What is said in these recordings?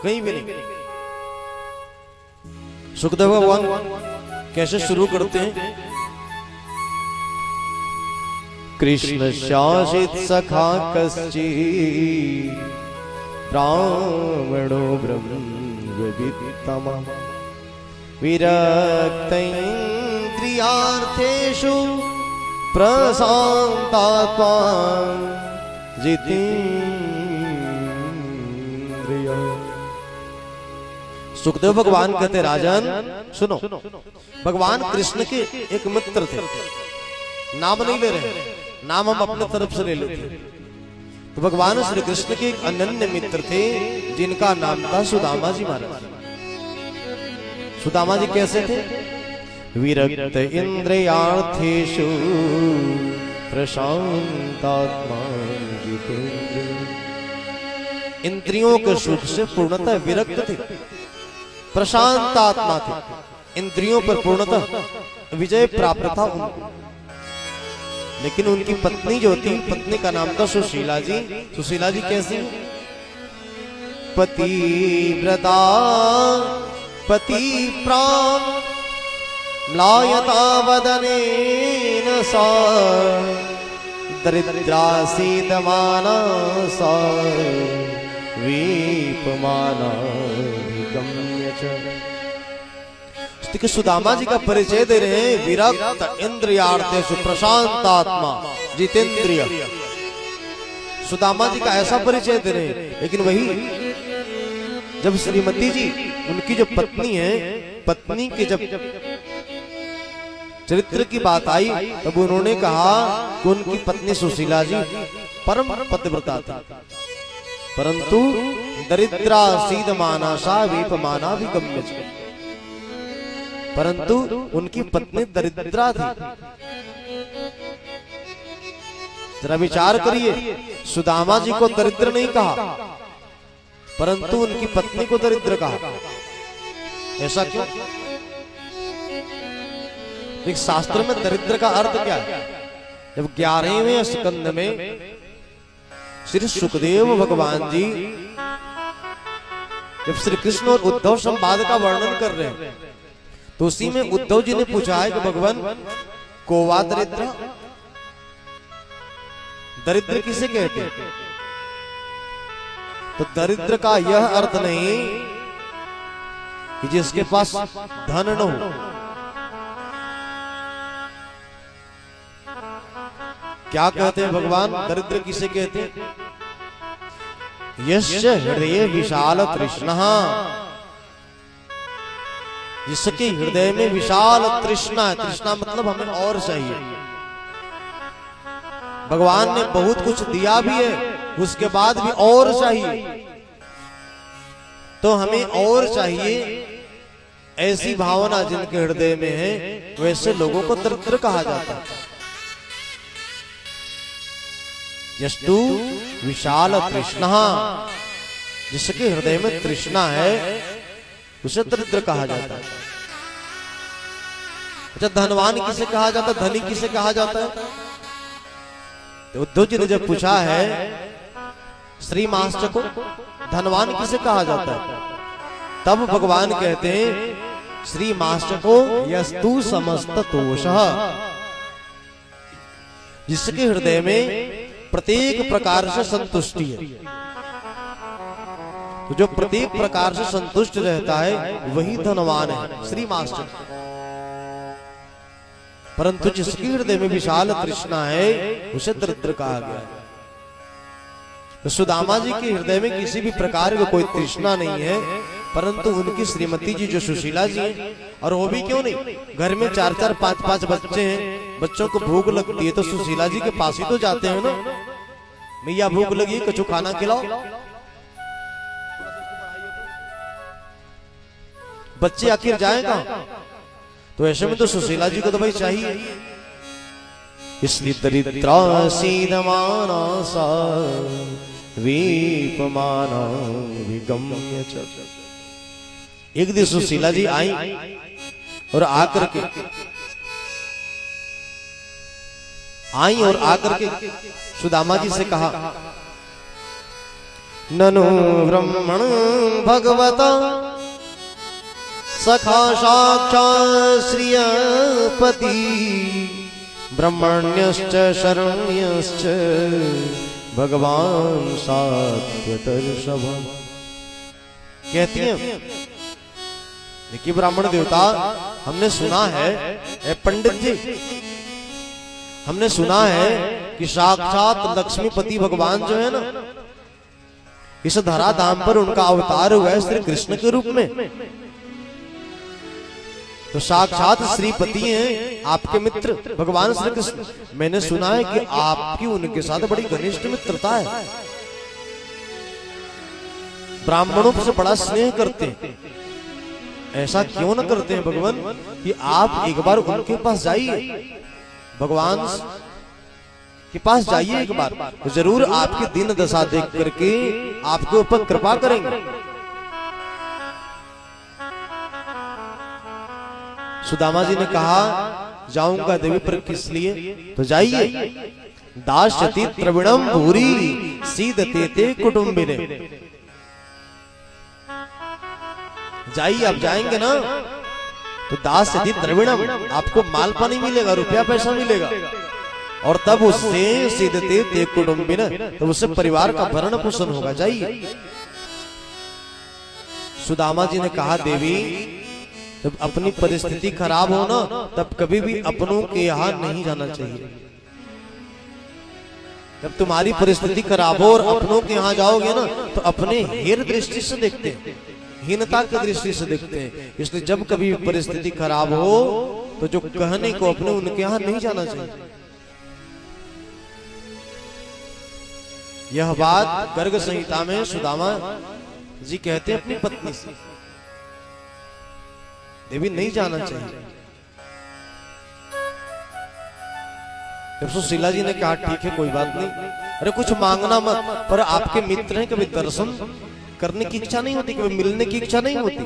कहीं भी नहीं। सुखदेव भगवान कैसे शुरू करते हैं? कृष्ण शासित सखा कश्चित् ब्राह्मणो ब्रह्मवित्तम विरक्तेन्द्रियार्थेषु प्रशान्तात्मा जितेन्द्रिय। सुखदेव भगवान कहते राजन सुनो, भगवान कृष्ण के एक मित्र थे, नाम नहीं ले रहे, नाम हम अपने तरफ से ले लेते। तो भगवान श्री कृष्ण के एक अनन्य मित्र थे जिनका नाम था सुदामा जी महाराज। सुदामा जी कैसे थे? विरक्त इंद्रियार्थेषु प्रशांतात्मा जितेन्द्रिय। इंद्रियों के सुख से पूर्णतः विरक्त थे, प्रशांत आत्मा थे, इंद्रियों पर पूर्णतः विजय प्राप्त था उनको। लेकिन उनकी पत्नी जो थी, पत्नी का नाम था सुशीला जी। सुशीला जी कैसी? पतिव्रता पति प्राण म्लायता वदनेन सा दरिद्रासीदमाना सा वीपमाना विगम्य च। सुदामा जी का परिचय दे रहे हैं, विरक्त इंद्रियार्थेषु प्रशांत आत्मा जितेंद्रिय। सुदामा जी का ऐसा परिचय दे रहे हैं। लेकिन वही जब श्रीमती जी उनकी जो पत्नी है, पत्नी के जब चरित्र की बात आई तब उन्होंने कहा कि उनकी पत्नी सुशीला जी परम पतिव्रता थी, परंतु दरिद्रा सीदमाना सा वीपमाना विगम्य च। परंतु उनकी पत्नी दरिद्रा थी। जरा विचार करिए, सुदामा जी को दरिद्र नहीं कहा, परंतु उनकी पत्नी को दरिद्र कहा। ऐसा क्यों? एक शास्त्र में दरिद्र का अर्थ क्या है? जब 11वें स्कंद में श्री सुखदेव भगवान जी जब श्री कृष्ण और उद्धव संवाद का वर्णन कर रहे हैं, तो उसी में उद्धव जी ने पूछा है कि भगवान कोवा दरिद्र, दरिद्र किसे कहते हैं? तो दरिद्र का यह अर्थ नहीं कि जिसके पास धन न हो। क्या कहते हैं भगवान? दरिद्र किसे कहते हैं? यस्य हृदय विशाल तृष्णा, जिसके हृदय में विशाल तृष्णा है। तृष्णा मतलब हमें और चाहिए। भगवान ने बहुत कुछ दिया भी है, उसके बाद भी और चाहिए, तो हमें और चाहिए। ऐसी भावना जिनके हृदय में है, वैसे लोगों को दरिद्र कहा जाता है। यस्तु विशाल तृष्णा, जिसके हृदय में तृष्णा है उसे दरिद्र कहा जाता है। अच्छा, धनवान किसे कहा जाता है? धनी किसे कहा जाता है? तो उद्धव जी ने जब पूछा है श्री मास्टर को धनवान किसे कहा जाता है, तब भगवान कहते हैं श्री मास्टर को यस्तु समस्त तोषः, जिसके हृदय में प्रत्येक प्रकार से संतुष्टि है। तो जो प्रत्येक प्रकार से संतुष्ट रहता है वही धनवान है, श्री मास्टर। परंतु जिसके हृदय में विशाल तृष्णा है उसे दरिद्र कहा गया है। तो सुदामा जी के हृदय में किसी भी प्रकार की कोई तृष्णा नहीं है, परंतु उनकी श्रीमती जी जो सुशीला जी हैं, और वो भी क्यों नहीं, घर में 4-4, 5-5 बच्चे हैं, बच्चों को भूख लगती है तो सुशीला जी के पास ही तो जाते हैं ना, मैया भूख लगी कछु खाना खिलाओ। बच्चे आखिर जाए कहां? तो ऐसे में तो सुशीला जी को तो भाई चाहिए। इसलिए दरिद्रा सीदमाना सा वीपमाना विगम्य च। एक दिन सुशीला जी आई और आकर के सुदामा जी से कहा ननु ब्रह्मण भगवता सखा साक्षात् श्रियपति ब्रह्मण्यश्च शरण्यश्च भगवान सात्वतर्षभ। कहती हैं देखिए ब्राह्मण देवता, हमने सुना है पंडित जी, हमने सुना है कि साक्षात लक्ष्मीपति भगवान जो है ना, इस धरा धाम पर उनका अवतार हुआ है श्री कृष्ण के रूप में। तो साक्षात श्रीपति हैं आपके मित्र भगवान श्री कृष्ण। मैंने सुना है कि आपकी उनके साथ बड़ी घनिष्ठ मित्रता है, ब्राह्मणों से बड़ा स्नेह करते हैं। ऐसा क्यों न करते हैं भगवान कि आप एक बार उनके पास जाइए, भगवान के पास जाइए एक बार, तो जरूर आपकी दीन दशा देख करके आपके ऊपर कृपा करेंगे। सुदामा जी ने कहा जाऊंगा देवी, पर किस लिए? तो जाइए। दास्यति द्रविणम भूरी सीदते ते कुटुंबिने। जाइए, आप जाएंगे ना तो दास्यति द्रविणम, आपको माल पानी मिलेगा, रुपया पैसा मिलेगा, और तब उससे सीदते ते कुटुंबिने, तब उससे परिवार का भरण पोषण होगा। जाइए। सुदामा जी ने कहा देवी, जब अपनी परिस्थिति खराब हो ना, तब कभी भी अपनों के यहाँ नहीं जाना चाहिए। जब तुम्हारी परिस्थिति खराब हो और अपनों के यहाँ जाओगे ना, तो अपने हीन दृष्टि से देखते हैं, हीनता की दृष्टि से देखते हैं। इसलिए जब कभी परिस्थिति खराब हो तो जो कहने को अपने उनके यहाँ नहीं जाना चाहिए। यह बात गर्ग संहिता में सुदामा जी कहते हैं अपनी पत्नी से, देवी नहीं जाना चाहिए। जब सुशीला जी ने कहा ठीक है कोई बात नहीं, अरे कुछ मांगना मत, पर आपके मित्र हैं, कभी दर्शन करने की इच्छा नहीं होती, कभी मिलने की इच्छा नहीं होती।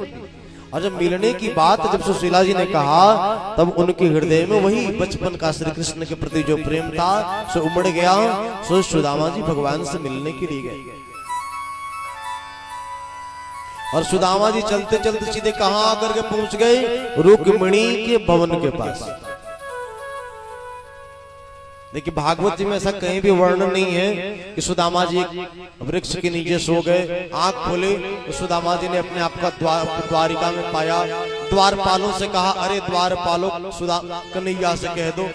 और जब मिलने की बात जब सुशीला जी ने कहा, तब उनके हृदय में वही बचपन का श्री कृष्ण के प्रति जो प्रेम था सो उमड़ गया। सो सुदामा जी भगवान से मिलने के लिए गए, और सुदामा जी चलते चलते सीधे कहां आकर के पहुंच गए? रुक्मिणी के भवन के पास। देखिए भागवत जी में ऐसा कहीं भी वर्णन नहीं है कि सुदामा जी वृक्ष के नीचे सो गए, आंख खोले तो सुदामा जी ने अपने आप का द्वारिका में पाया। द्वारपालों से कहा, अरे द्वारपालों कन्हैया से कह दो।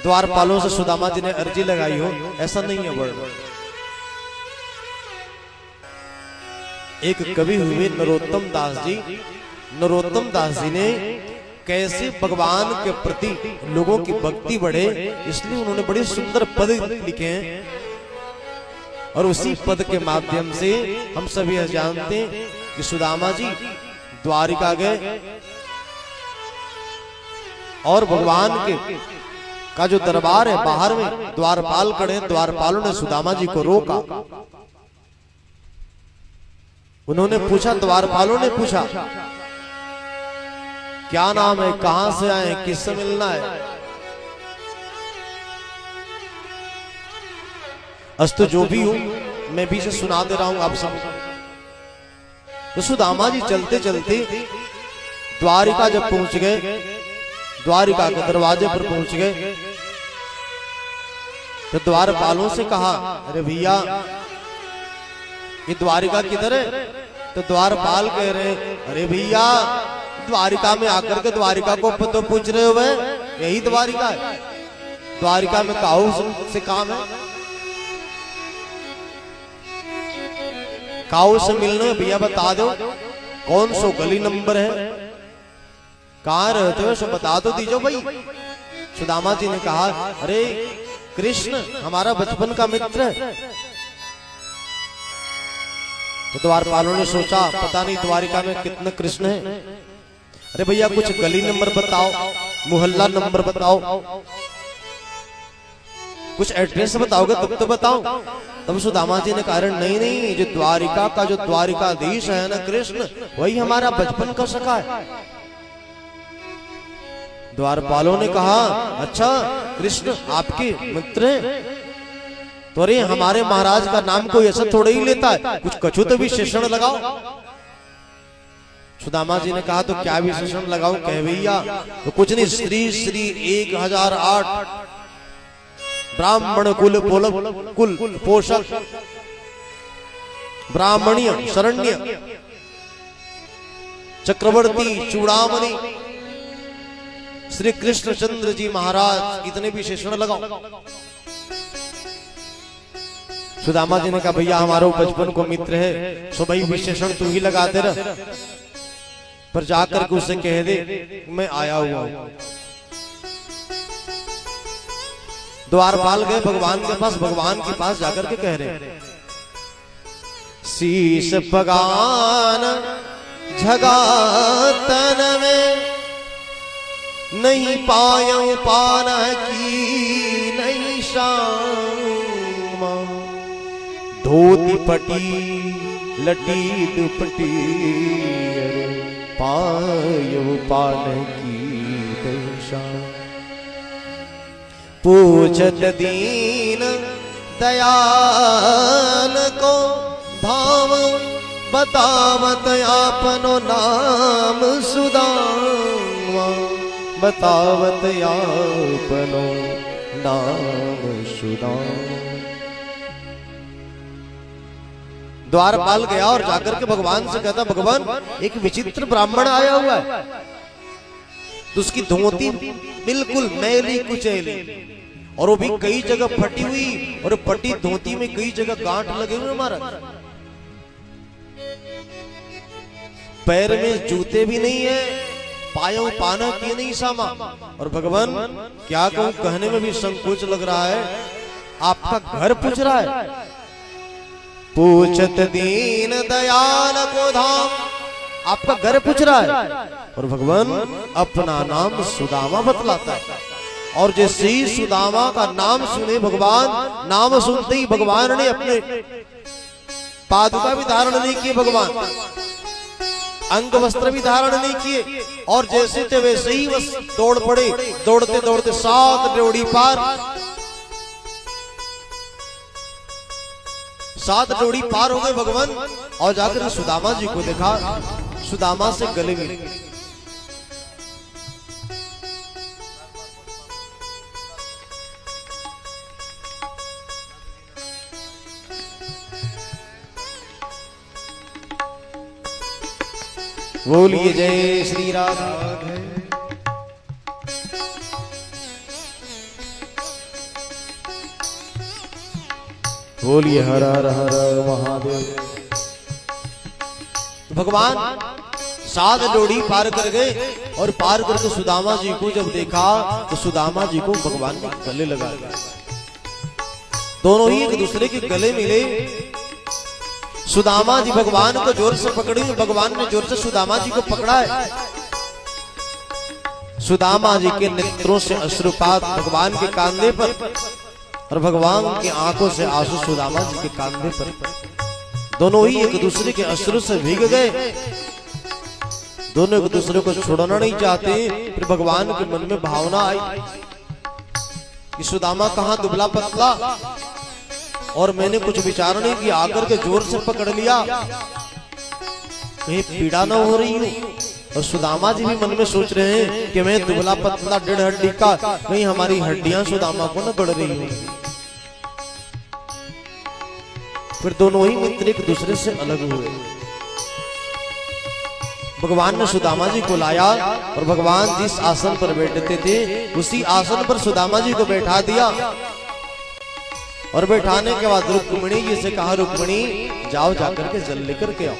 द्वारपालों से सुदामा जी ने अर्जी लगाई हो, ऐसा नहीं है वर्णन। एक कवि हुए नरोत्तम दास जी, नरोत्तम दास जी ने कैसे भगवान के प्रति लोगों की भक्ति बढ़े, इसलिए उन्होंने बड़े सुंदर पद लिखे हैं, और उसी पद के माध्यम से हम सभी जानते हैं कि सुदामा जी द्वारिका गए, और भगवान के का जो दरबार है बाहर में द्वारपाल खड़े, द्वारपालों ने सुदामा जी को रोका। उन्होंने पूछा, द्वारपालों ने पूछा क्या नाम है, कहां से आए, किससे मिलना है? अस्तु जो भी हूं मैं भी से सुना दे रहा हूं आप सब। तो सुदामा जी चलते चलते द्वारिका जब पहुंच गए, द्वारिका के दरवाजे पर पहुंच गए, तो द्वारपालों से कहा, अरे भैया ये द्वारिका किधर है? तो द्वारपाल कह रहे, अरे भैया द्वारिका में आकर के द्वारिका को तो पूछ रहे हो, यही द्वारिका है, द्वारिका में काऊ से काम है, काऊ से मिलना भैया बता दो कौन सो गली नंबर है, कहां रहते हो सो बता दो दीजो भाई। सुदामा जी ने कहा, अरे कृष्ण हमारा बचपन का मित्र है। तो द्वारपालों ने सोचा पता नहीं द्वारिका में कितने कृष्ण हैं, अरे भैया कुछ गली नंबर बताओ, मोहल्ला नंबर बताओ, कुछ एड्रेस बताओगे तब तो बताओ। तब सुदामा जी ने कहा, नहीं नहीं, जो द्वारिका का जो द्वारिकाधीश है ना कृष्ण, वही हमारा बचपन का सखा है। द्वारपालों ने कहा, अच्छा कृष्ण आपके मित्र हैं? तो अरे हमारे महाराज का नाम कोई ऐसा थोड़ा ही लेता है, कुछ कछु तो विशेषण लगाओ। सुदामा जी ने कहा तो क्या विशेषण लगाओ कह भैया? तो कुछ नहीं, श्री श्री 1008 ब्राह्मण कुल पोषक ब्राह्मणीय शरण्य चक्रवर्ती चूड़ामणि श्री कृष्णचंद्र जी महाराज, इतने विशेषण लगाओ। सुदामा जी ने कहा भैया हमारा बचपन को मित्र है, सो भाई विशेषण तू ही लगा दे रहा, पर जाकर के उसे कह दे मैं आया हुआ हूं। द्वारपाल गए भगवान के पास, भगवान के पास जाकर के कह रहे शीश पगान झगातन में नहीं पायो पान की नहीं शाम, धोती पटी लटी दुपटी पायो पान की नहीं शाम। पूछत दीन दयाल को धाम, बतावत आपनो नाम सुदामा, बतावत आपनो नाम सुदामा। द्वारपाल गया और जाकर के भगवान से कहता भगवान एक विचित्र ब्राह्मण आया हुआ है, तो उसकी धोती बिल्कुल मैली कुचैली और वो भी कई जगह फटी हुई, और फटी धोती में कई जगह गांठ लगे हुए महाराज, पैर में जूते भी नहीं है, पायों पाना की नहीं सामा। और भगवान क्या कहूं, कहने में भी संकोच लग रहा है, आपका घर पूछ रहा है। पूछत दीन दयाल को धाम, आपका घर पूछ रहा है, और भगवान अपना नाम सुदामा बतलाता है। और जैसे ही सुदामा का नाम सुने भगवान, नाम सुनते ही भगवान ने अपने पादुका भी धारण नहीं किए, भगवान अंग वस्त्र भी धारण नहीं किए, और जैसे थे वैसे ही बस दौड़ पड़े, दौड़ते दौड़ते 7 ड्योढ़ी पार, 7 ड्योढ़ी पार हो गए भगवान। और जाकर सुदामा जी को देखा, सुदामा से गले मिले। बोलिए जय श्री राधा। बोलिए हर हर हर महादेव। भगवान 7 ड्योढ़ी पार कर गए, और पार करके सुदामा जी को जब देखा तो सुदामा जी को भगवान ने गले लगा दिया। दोनों ही एक दूसरे के गले मिले। सुदामा जी भगवान को जोर से पकड़ी, भगवान ने जोर से सुदामा जी को पकड़ा है। सुदामा जी के नेत्रों से अश्रुपात भगवान के कांधे पर, और भगवान की आंखों से आंसू सुदामा जी के कांधे पर। दोनों ही एक दूसरे के अश्रु से भीग गए, दोनों एक दूसरे को छोड़ना नहीं चाहते। फिर भगवान के मन में भावना आई कि सुदामा कहां दुबला पतला, और मैंने कुछ विचार नहीं किया, आकर के जोर से पकड़ लिया, कहीं पीड़ा ना हो रही हो। और सुदामा जी भी मन में सोच रहे हैं कि मैं दुबला पतला 1.5 हड्डी का, कहीं हमारी हड्डियां सुदामा को न गड़ रही हो। फिर दोनों ही मित्र एक दूसरे से अलग हुए। भगवान ने सुदामा जी को लाया, और भगवान जिस आसन पर बैठते थे उसी आसन पर सुदामा जी को बैठा दिया। और बैठाने के बाद रुक्मिणी जी से कहा, रुक्मिणी जाओ जाकर के जल लेकर के आओ।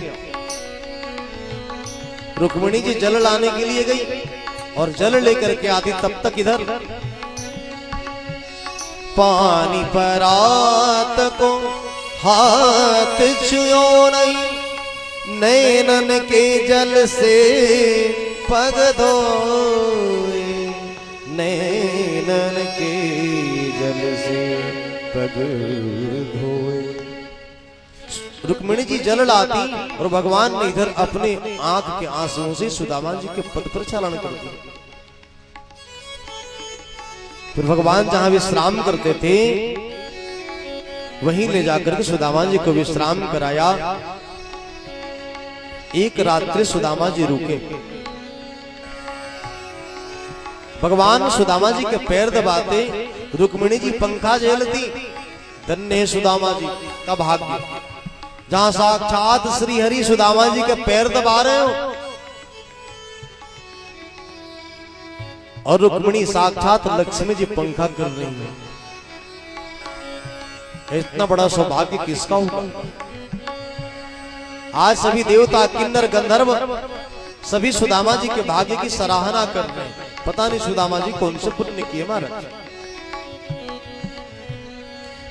रुक्मिणी जी जल लाने के लिए गई, और जल लेकर के आती। तब तक इधर पानी परात को हाथ छुयो नहीं, नैनन के जल से पग धोए, नैनन के जल से पग धोए। रुक्मिणी जी जल लाती, और भगवान ने इधर अपने आंख के आंसुओं से सुदामा जी के पद पर छलांग कर दी। फिर भगवान जहां विश्राम करते थे वहीं ले जाकर के सुदामा जी को विश्राम कराया। एक रात्रि सुदामा जी रुके। भगवान सुदामा जी के पैर दबाते, रुक्मिणी जी पंखा झेलती। धन्य सुदामा जी का भाग्य, जहां साक्षात श्री हरि सुदामा जी के पैर दबा रहे हो और रुक्मिणी साक्षात लक्ष्मी जी पंखा कर रही है। इतना बड़ा सौभाग्य किसका होगा? आज सभी देवता, किन्नर, गंधर्व सभी सुदामा जी के भाग्य की सराहना कर रहे हैं। पता नहीं सुदामा जी कौन से पुण्य किए महाराज।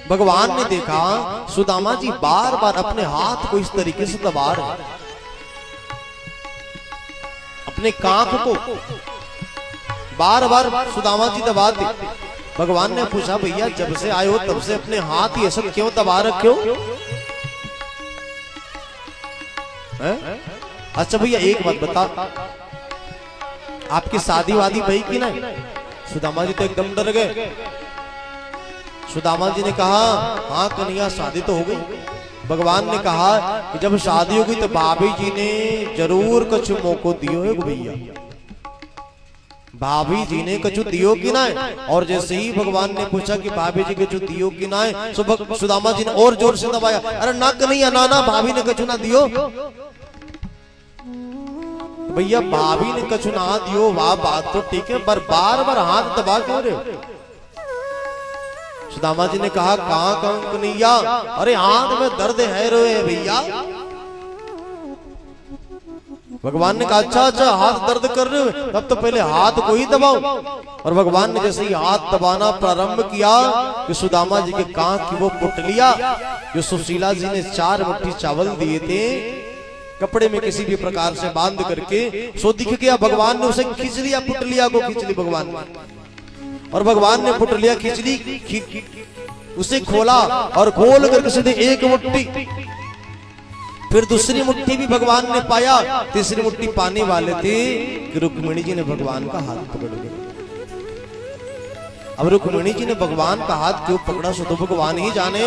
भगवान ने देखा सुदामा जी बार बार अपने हाथ को इस तरीके से दबा रहे, अपने कांख को बार बार सुदामा जी दबाते। भगवान ने पूछा, भैया जब से आए हो तब से अपने हाथ ये सब क्यों दबा रखे हो? अच्छा भैया एक बात बता, आपकी शादी वादी भई कि नहीं? सुदामा जी तो एकदम डर गए। सुदामा जी ने कहा, हाँ कन्हैया शादी तो हो गई। भगवान ने कहा कि जब शादी होगी तो भाभी जी ने जरूर कुछ मौको दियो है भैया, भाभी जी ने कछु दियो कि ना? और जैसे ही भगवान ने पूछा कि भाभी जी कछु दियो कि ना, सुदामा जी ने और जोर से दबाया, अरे ना कन्हैया ना ना, भाभी ने कछु ना दियो। भैया भाभी ने कछु ना दियो, वाह बात तो ठीक है, पर बार बार हाथ दबा क्यों रहे हो? सुदामा जी ने कहा, कहां कहूं कन्हैया, अरे हाथ में दर्द है रोए भैया। भगवान ने कहा, अच्छा अच्छा हाथ दर्द कर रहे हो, तब तो पहले हाथ को ही दबाओ। और भगवान ने जैसे ही हाथ दबाना प्रारंभ किया कि सुदामा जी के कांख की वो पुटलिया जो सुशीला जी ने 4 मुट्ठी चावल दिए थे, कपड़े में किसी भी प्रकार से बांध करके सो दिख गया। भगवान ने उसे खींच लिया, पुटलिया को खींच ली भगवान ने। और भगवान ने पुटलिया खींच ली, उसे खोला और खोल करके सीधे एक मुट्ठी, फिर दूसरी मुट्ठी भी भगवान ने पाया। तीसरी मुट्ठी पाने वाले थे कि रुक्मिणी जी ने भगवान का हाथ पकड़ लिया। अब रुक्मिणी जी ने भगवान का हाथ क्यों पकड़ा, सो तो भगवान ही जाने।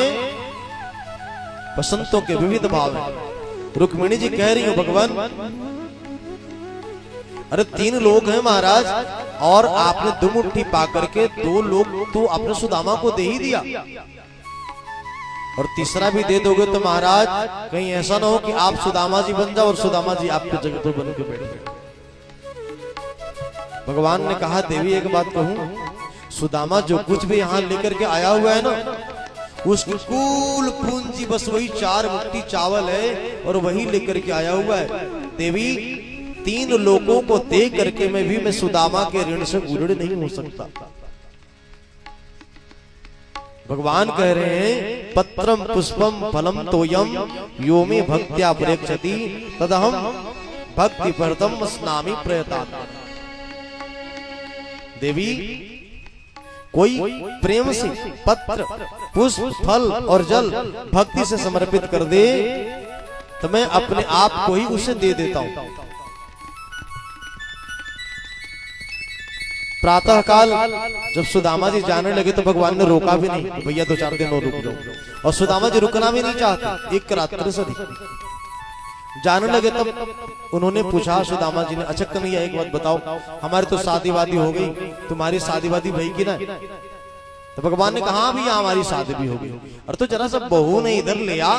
बसंतों के विविध भाव है। रुक्मिणी जी कह रही हो, भगवान अरे 3 लोग हैं महाराज, और आपने 2 मुट्ठी पा करके 2 लोग तो आपने सुदामा को दे ही दिया, और तीसरा भी दे दोगे तो महाराज कहीं ऐसा ना हो कि आप सुदामा जी बन जाओ और सुदामा जी आपके जगह पर बन के बैठ गए। भगवान ने कहा, देवी एक बात कहूं, सुदामा जो कुछ भी यहाँ लेकर के आया हुआ है ना, उसकी कुल पूंजी बस वही 4 मुट्ठी चावल है और वही लेकर के आया हुआ है। देवी 3 लोगों को दे करके मैं सुदामा के ऋण से उड़ नहीं हो सकता। भगवान कह रहे हैं, पत्रम पुष्पम फलम तोयम यो मे भक्त्या प्रेक्षति तदहम भक्ति परतम स्नामि प्रयता। देवी कोई प्रेम से पत्र, पुष्प, फल और जल भक्ति से समर्पित कर दे तो मैं अपने आप को ही उसे दे देता हूं। प्रातः काल जब सुदामा जी जाने लगे तो भगवान ने रोका भी नहीं, तो भैया 2-4 दिन और रुक जाओ। और सुदामा जी रुकना भी नहीं चाहते, एक रात्रि से जाने लगे। तब उन्होंने पूछा सुदामा जी ने, अच्छा कन्हैया एक बात बताओ, हमारी तो शादी वादी हो गई, तुम्हारी शादी वादी भई कि ना? तो भगवान ने कहा, भी हमारी शादी भी हो गई, और तो जरा सा बहू ने इधर ले आ,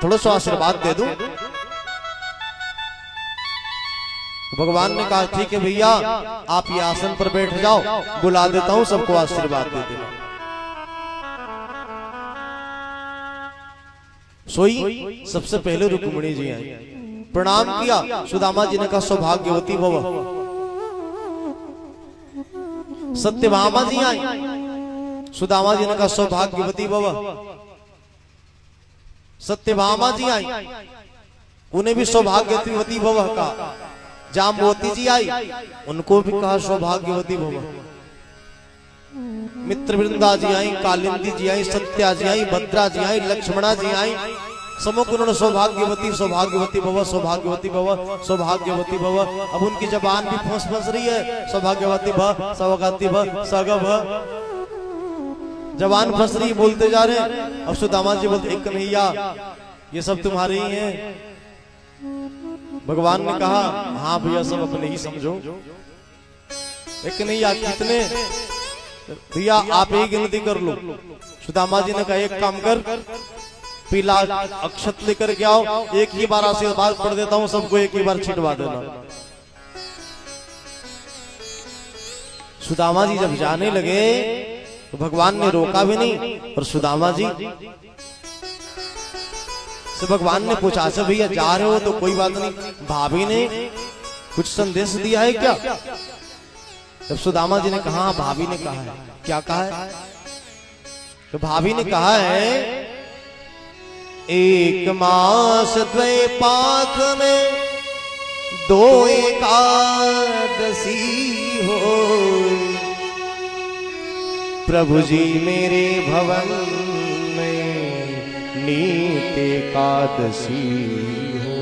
थोड़ा सा आशीर्वाद दे दूं। भगवान ने कहा, ठीक है भैया, आप ये आसन पर बैठ जाओ, बुला देता हूं, सबको आशीर्वाद दे देना। सोई सबसे पहले रुक्मिणी जी आई, प्रणाम किया। सुदामा जी ने कहा, सौभाग्यवती भव। सत्यभामा जी आई, सुदामा जी ने कहा, सौभाग्यवती भव। सत्यभामा जी आई, उन्हें भी सौभाग्यवती भव कहा। जाम्बवती जी आई, उनको भी कहा सौभाग्यवती भव। मित्रवृंदा जी आई, कालिंदी जी आई, सत्या जी आई, भद्रा जी आई, लक्ष्मणा जी आई, समूह उन्होंने सौभाग्यवती सौभाग्यवती भव, सौभाग्यवती भव, सौभाग्यवती भव। अब उनकी जबान भी फंस रही है, सौभाग्यवती भव, सौभाग्यवती भव, सग भव। जवान फंस रही, बोलते जा रहे हैं। अब सुदामा जी बोलते, एक कन्हैया ये सब तुम्हारे ही हैं। भगवान ने कहा, हाँ भैया सब अपने ही समझो। एक कन्हैया कितने? भैया आप ही गिनती कर लो। सुदामा जी ने कहा, एक काम कर, पीला अक्षत लेकर के आओ, एक ही बार आशीर्वाद पढ़ देता हूं, सबको एक ही बार छिटवा देना। सुदामा जी जब जाने लगे तो भगवान ने रोका भी नहीं, और सुदामा जी से भगवान ने पूछा, अच्छा भैया जा रहे हो तो कोई बात नहीं, भाभी ने कुछ संदेश दिया है क्या? जब सुदामा जी ने कहा, भाभी ने कहा है। क्या कहा है? तो भाभी ने कहा है, एक मास द्वय पाख में दो एकादशी हो, प्रभु जी मेरे भवन में नीत एकादशी हो।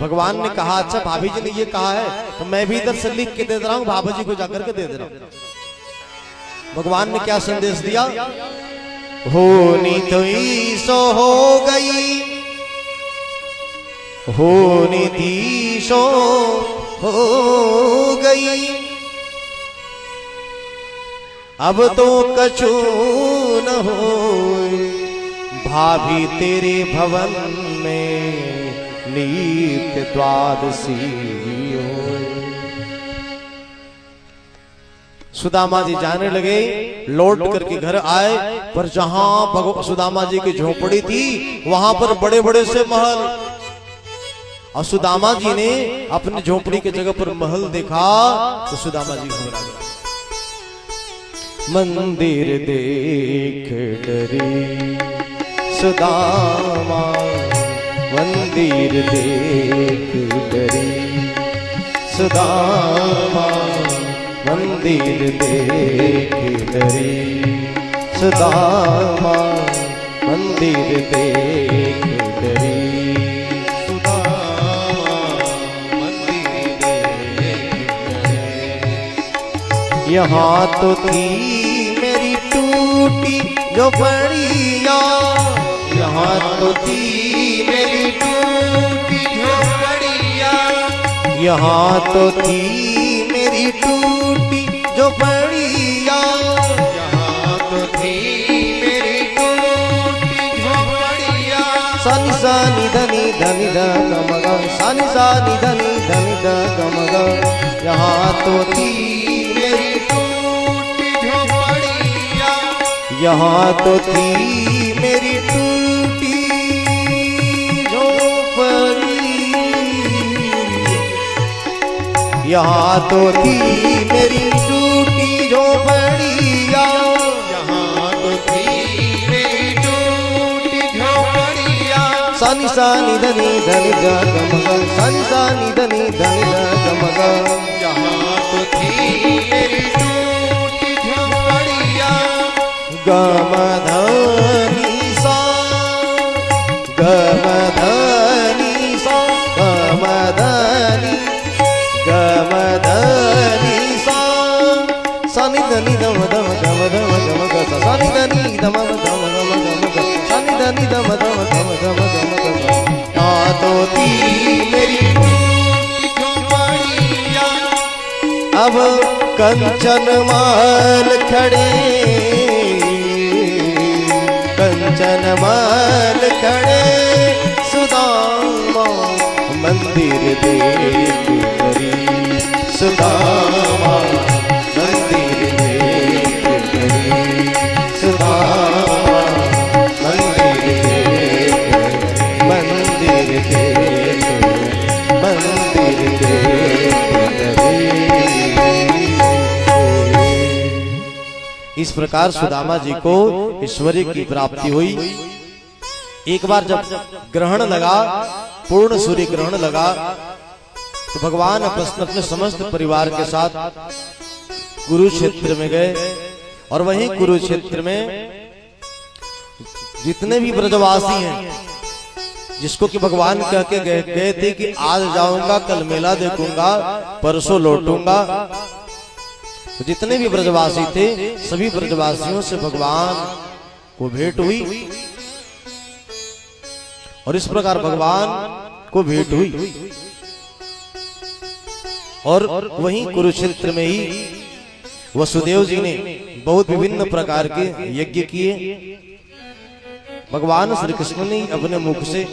भगवान ने कहा, अच्छा भाभी जी ने ये कहा है तो मैं भी इधर से लिख के दे रहा हूं, भाभी जी को जाकर के दे दे रहा हूं। भगवान ने क्या संदेश दिया? होनी तो सो हो गई, होनी थी सो हो गई, अब तो कछु न हो, भाभी तेरे भवन में नीत द्वादशी हो। सुदामा जी जाने लगे, लौट करके घर आए, पर जहां सुदामा जी की झोपड़ी थी वहां पर बड़े बड़े से महल, और सुदामा जी ने अपनी झोपड़ी के जगह पर महल देखा तो सुदामा जी घबरा गए। मंदिर देख डरी सुदामा, मंदिर देख डरी सुदामा, मंदिर देख डरी सुदामा, मंदिर देख डरी सुदामा, मंदिर देख डरी। यहाँ तो थी मेरी टूटी झोपड़िया, यहाँ तो थी मेरी टूटी झोपड़िया, यहाँ तो थी मेरी टूटी झोपड़िया, यहाँ तो थी मेरी टूटी झोपड़िया। सानी सानी धनी धनी ध गमगा, सानी सानी धनी धनी ध गमगा, यहाँ तो थी मेरी टूटी झोपड़िया, यहाँ तो थी मेरी टूटी झोपड़ी, यहाँ तो थी मेरी टूटी झोपड़िया, यहाँ तो थी मेरी टूटी झोपड़िया। सानी सानी धनी धनी ध गमगा, सानी सानी धनी धनी ध गमगा, यहाँ तो थी मेरी टूटी झोपड़िया। गम धनी सा, गम धनी सा, गम धनी, गम धनी सा, सानी धनी धम धम धम धम धम ग, सानी धनी धम धम धम धम ग, सानी धनी धम धम धम धम धम ग। यहाँ तो थी मेरी टूटी झोपड़िया, अब कंचन महल खड़े, कंचन महल खड़े सुदामा, मंदिर देख डरी सुदामा, मंदिर देख डरी सुदामा, मंदिर देख, मंदिर देख, मंदिर देख डरी। इस प्रकार सुदामा जी को ऐश्वर्य की प्राप्ति हुई। एक बार जब ग्रहण लगा, पूर्ण सूर्य ग्रहण लगा, तो भगवान अपने समस्त परिवार के साथ कुरुक्षेत्र में गए, और वहीं कुरुक्षेत्र में जितने भी ब्रजवासी हैं, जिसको कि भगवान कह के गए थे कि आज जाऊंगा, कल मेला देखूंगा, परसों लौटूंगा, तो जितने भी ब्रजवासी थे सभी ब्रजवासियों से भगवान को भेंट हुई और इस प्रकार भगवान को भेंट हुई। और वहीं कुरुक्षेत्र में ही वसुदेव जी ने बहुत विभिन्न प्रकार के यज्ञ किए। भगवान श्री कृष्ण ने अपने मुख से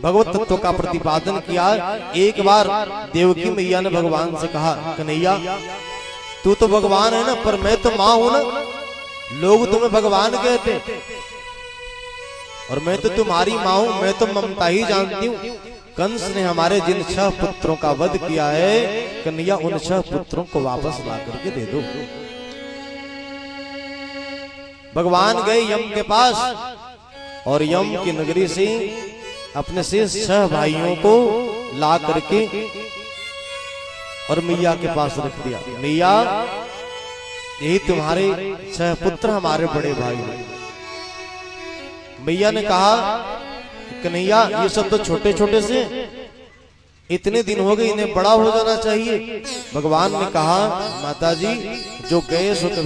भगवत तत्व का प्रतिपादन किया। एक बार देवकी मैया ने भगवान से कहा, कन्हैया तू तो भगवान है ना, पर मैं तो मां हूं ना, लोग तुम्हें भगवान कहते और मैं तो तुम्हारी मां हूं, मैं तो ममता ही जानती हूं। कंस ने हमारे जिन 6 पुत्रों का वध किया है, कन्हैया उन 6 पुत्रों को वापस ला करके दे दो। भगवान गए यम के पास और यम की नगरी से अपने शेष 6 भाइयों को ला करके और मैया के पास रख दिया। मैया यही तुम्हारे 6 पुत्र हमारे बड़े भाई हैं। मैया ने कहा, कन्हैया ये सब तो छोटे छोटे से, इतने दिन हो गए, इन्हें बड़ा हो जाना चाहिए। भगवान ने कहा, माताजी जो गए सो कभी